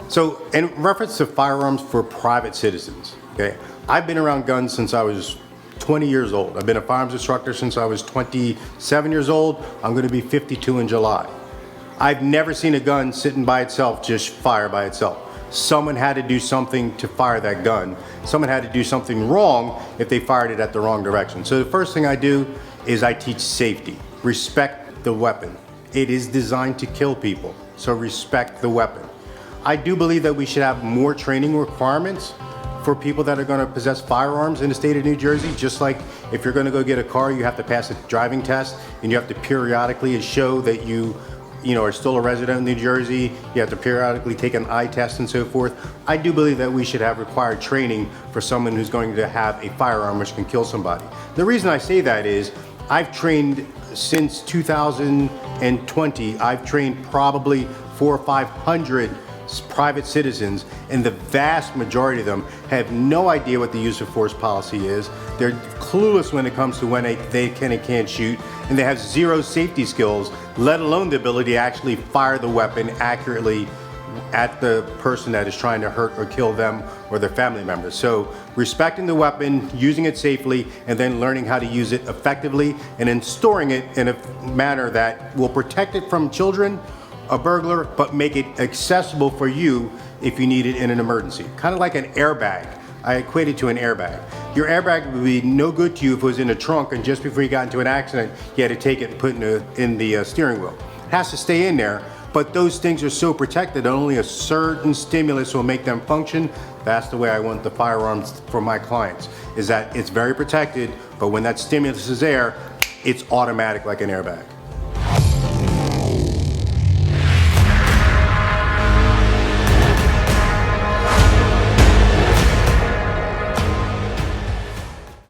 So in reference to firearms for private citizens, okay, I've been around guns since I was 20 years old. I've been a firearms instructor since I was 27 years old. I'm going to be 52 in July. I've never seen a gun sitting by itself just fire by itself. Someone had to do something to fire that gun. Someone had to do something wrong if they fired it at the wrong direction. So the first thing I do is I teach safety. Respect the weapon. It is designed to kill people, so respect the weapon. I do believe that we should have more training requirements for people that are going to possess firearms in the state of New Jersey. Just like if you're going to go get a car, you have to pass a driving test, and you have to periodically show that you are still a resident of New Jersey. You have to periodically take an eye test and so forth. I do believe that we should have required training for someone who's going to have a firearm which can kill somebody. The reason I say that is I've trained since 2020. I've trained probably 400 or 500 private citizens, and the vast majority of them have no idea what the use of force policy is. They're clueless when it comes to when they can and can't shoot, and they have zero safety skills, let alone the ability to actually fire the weapon accurately at the person that is trying to hurt or kill them or their family members. So respecting the weapon, using it safely, and then learning how to use it effectively, and then storing it in a manner that will protect it from children, a burglar, but make it accessible for you if you need it in an emergency. Kind of like an airbag. I equate it to an airbag. Your airbag would be no good to you if it was in the trunk and just before you got into an accident, you had to take it and put it in the steering wheel. It has to stay in there, but those things are so protected that only a certain stimulus will make them function. That's the way I want the firearms for my clients, is that it's very protected, but when that stimulus is there, it's automatic like an airbag.